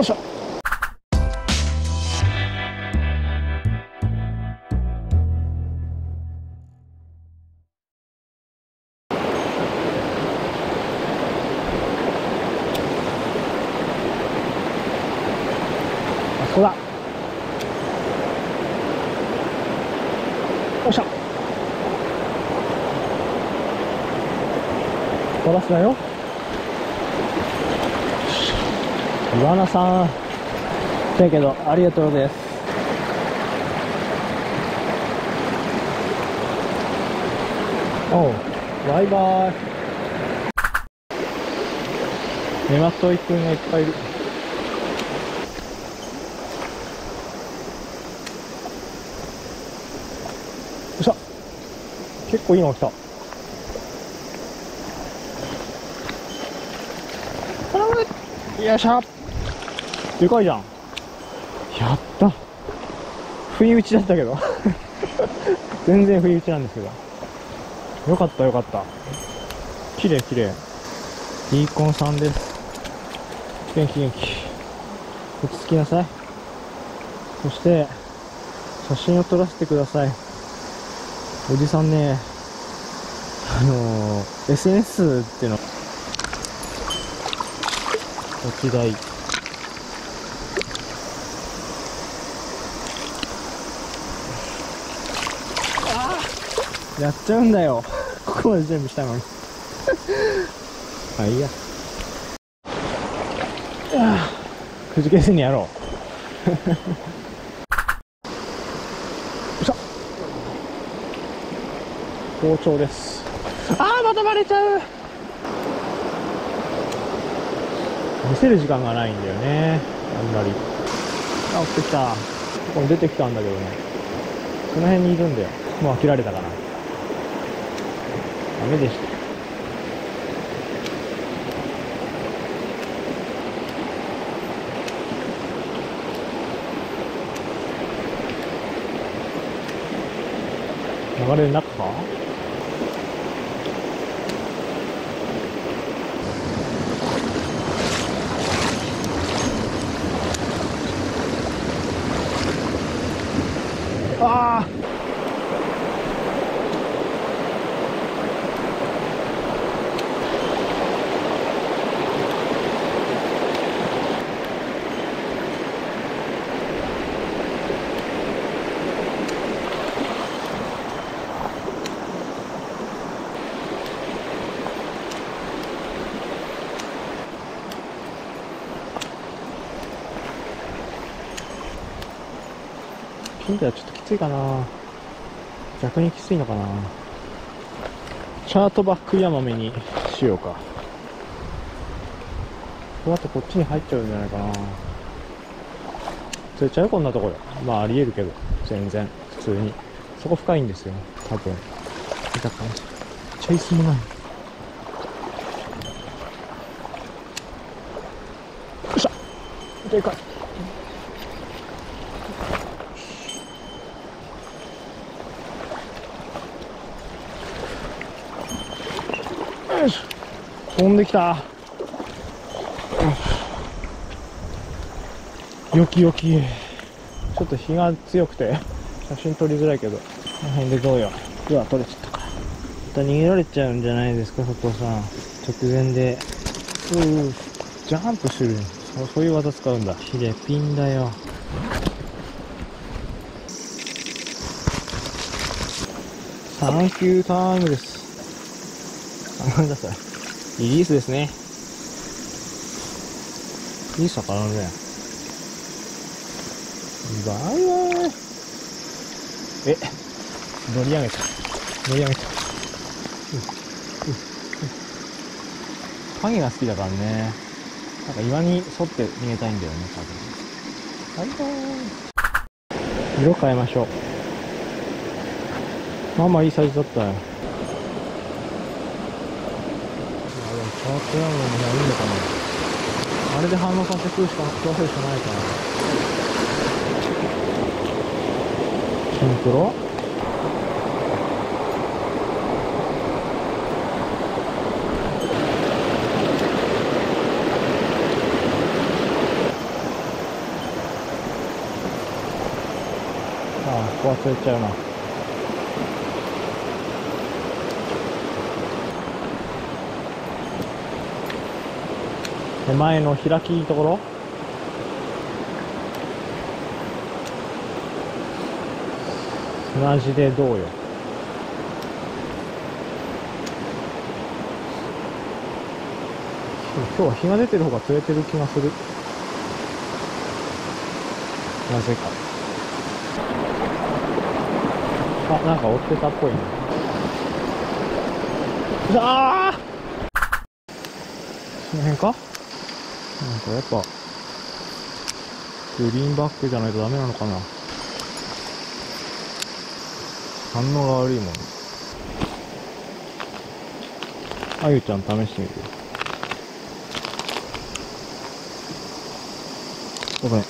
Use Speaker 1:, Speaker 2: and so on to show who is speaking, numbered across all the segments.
Speaker 1: よいしょ。あそこだ。よいしょ。飛ばすなよ。イワナさんだけどありがとうです。おう、バイバイ。ネマトイくんがいっぱいいる。よいしょ。結構いいの来た。よいしょ。でかいじゃん。やった。不意打ちだったけど全然不意打ちなんですけど、よかったよかった。綺麗綺麗。リーコンさんです。元気元気。落ち着きなさい。そして写真を撮らせてください。おじさんね、SNS っていうの落ち台。やっちゃうんだよ。ここまで準備したのにまあいいや。くじけずにやろうよいしょ。包丁です。またバレちゃう。見せる時間がないんだよね、あんまり。落ちてきた。ここに出てきたんだけどね、この辺にいるんだよ。もう飽きられたかな。ダメでした。流れる中か。ああ。ピンクはちょっときついかな。逆にきついのかな。チャートバックヤマメにしようか。この後こっちに入っちゃうんじゃないかな。釣れちゃうこんなところ。まあありえるけど、全然普通に。そこ深いんですよ多分。見た感じチェイスもない。よいしょ。でかい。よいしょ。飛んできた。よきよき。ちょっと日が強くて写真撮りづらいけど、この辺でどうよ。うわ、撮れちゃったから。また逃げられちゃうんじゃないですか、佐藤さん。直前でジャンプする。そういう技使うんだ。ヒレピンだよ。サンキュータイムです。なんだそれ。リリースですね。いい魚ね。バイバイ。乗り上げた。影が好きだからね。なんか岩に沿って逃げたいんだよね、多分。バイバイ。色変えましょう。まあまあいいサイズだったよ。チャートヤマメの方がいいのかな。あれで反応させて食わせるしかないかな。シンクロ。こ忘れちゃうな。手前の開きところ、砂地でどうよ。今日は日が出てる方が釣れてる気がする。なぜか。あ、なんか追ってたっぽいね。ああ、この辺か。なんかやっぱグリーンバックじゃないとダメなのかな。反応が悪いもんね。あゆちゃん試してみる。ごめん。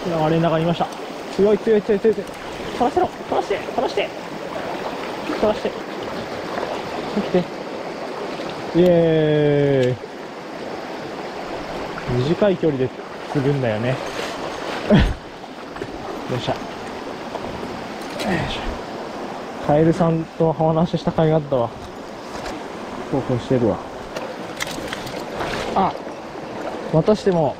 Speaker 1: 流れの中にいました。強い強い強い強い強い。取らせろ、取らして取らして取らして、来て。イエーイ。短い距離で釣るんだよね。よいしょよいしょ。カエルさんと話した甲斐があったわ。興奮してるわ。あ、またしても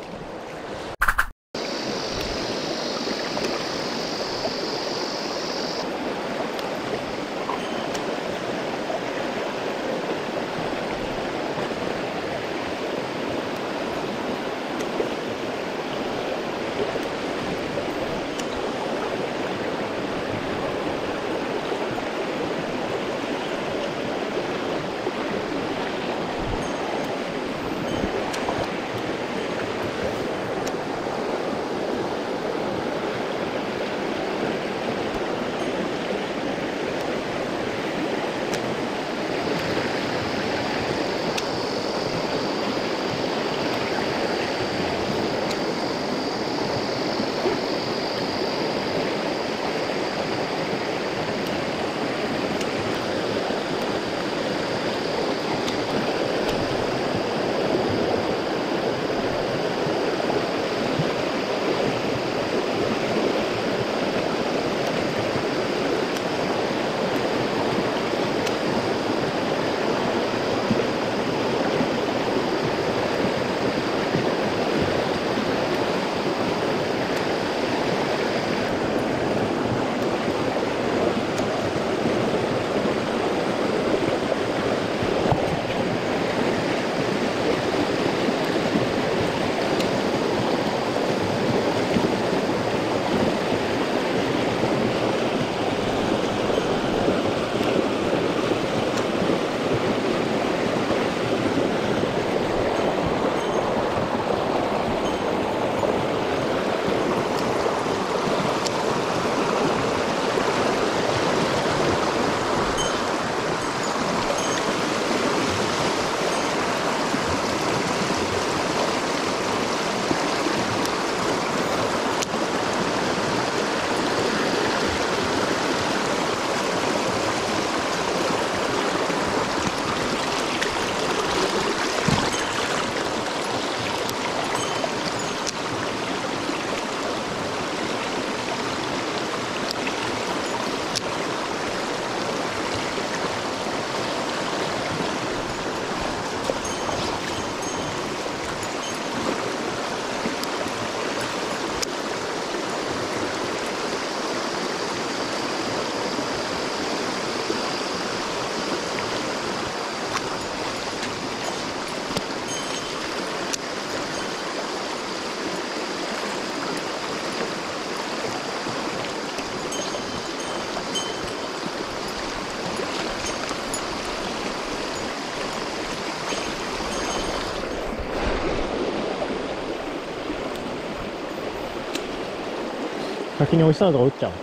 Speaker 1: 先に美味しそうなとこ打っちゃおう。よ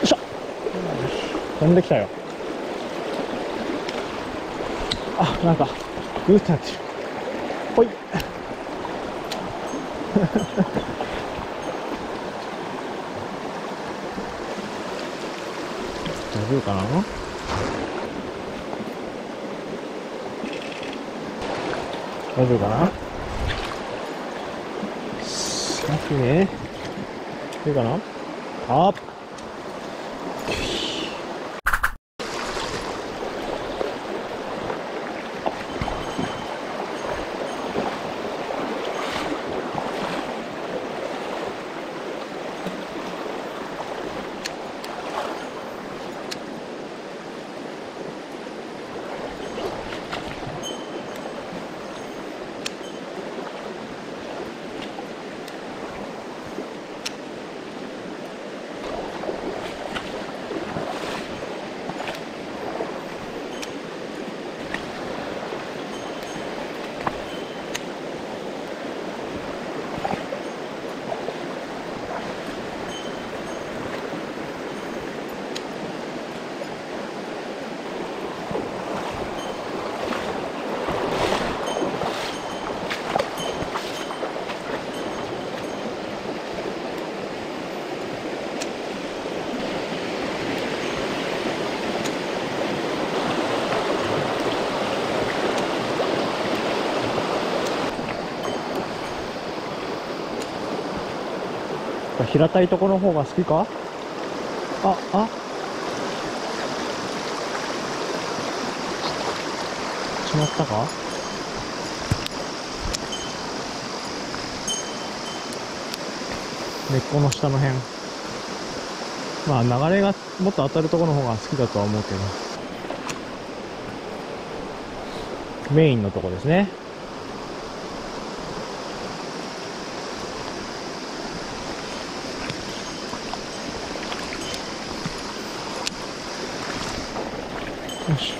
Speaker 1: いしょ。飛んできたよ。あ、なんかグーってなってる。ほい。大丈夫かな。大丈夫かな。さっきね。いいかな。あっ。平たいところの方が好きか。しまったか。根っこの下の辺。まあ流れがもっと当たるところの方が好きだとは思うけど、メインのとこですね。よし。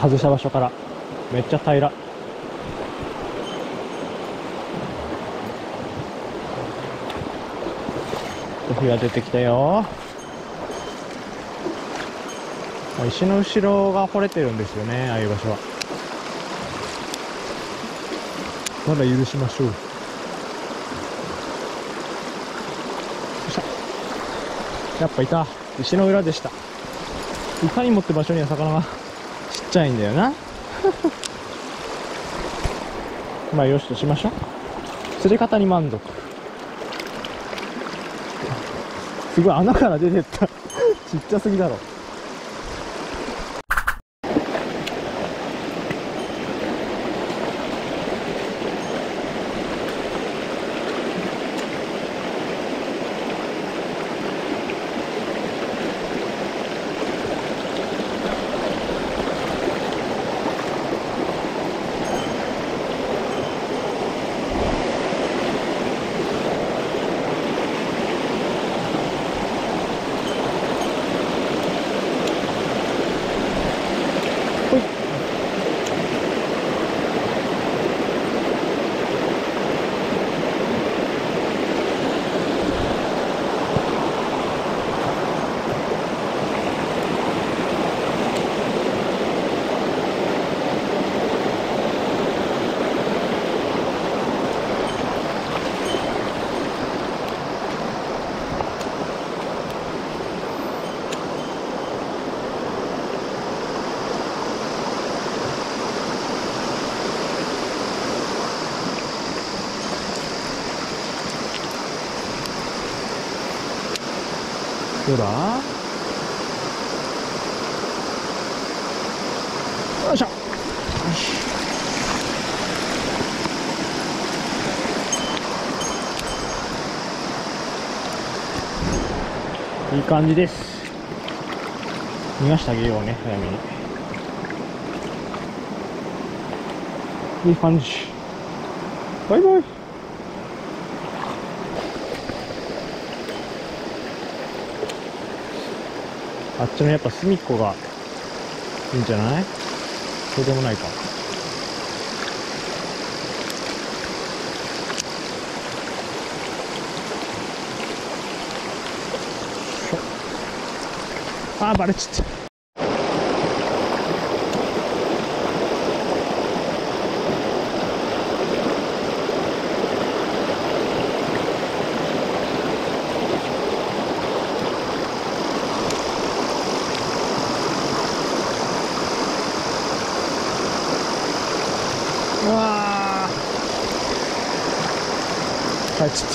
Speaker 1: 外した場所からめっちゃ平ら。火が出てきたよ。石の後ろが掘れてるんですよね、ああいう場所は。まだ許しましょう。よいしょ。やっぱいた。石の裏でした。いかにもって場所には魚がちっちゃいんだよな。まあよしとしましょう。釣り方に満足。すごい穴から出てった。ちっちゃすぎだろ。ほい。どうだ。よいしょ。よし。いい感じです。逃がしてあげようね、早めに。いい感じ。バイバイ。あっちのやっぱ隅っこがいいんじゃない？そうでもないか。あー、バレちゃった。うわー、帰っちゃっ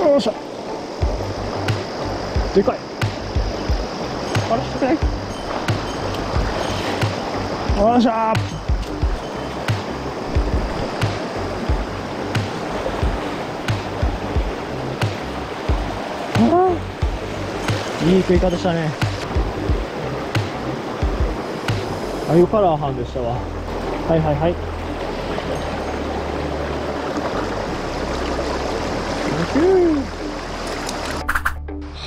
Speaker 1: た。よっしゃ。でかい。あれ、でかい。よっしゃー。いい食い方したね。あゆカラーハンでしたわ。はいはいはい。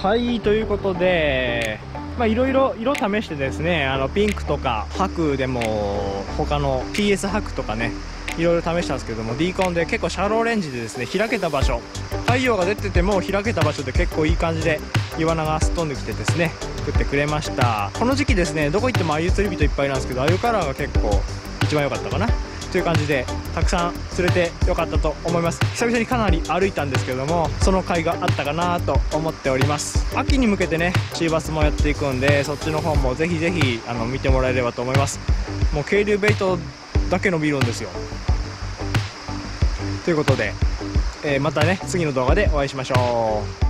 Speaker 1: はい、ということで、いろいろ色試してですね、ピンクとか白でも他の TS 白とかね、いろいろ試したんですけども、 D コンで結構シャローレンジでですね、開けた場所、太陽が出てても開けた場所で結構いい感じでイワナがすっ飛んできてですね、食ってくれました。この時期ですね、どこ行ってもアユ釣り人いっぱいなんですけど、アユカラーが結構一番良かったかなという感じで、たくさん釣れてよかったと思います。久々にかなり歩いたんですけれども、その甲斐があったかなと思っております。秋に向けてね、シーバスもやっていくんで、そっちの方もぜひぜひ見てもらえればと思います。もう渓流ベイトだけ伸びるんですよ。ということで、またね、次の動画でお会いしましょう。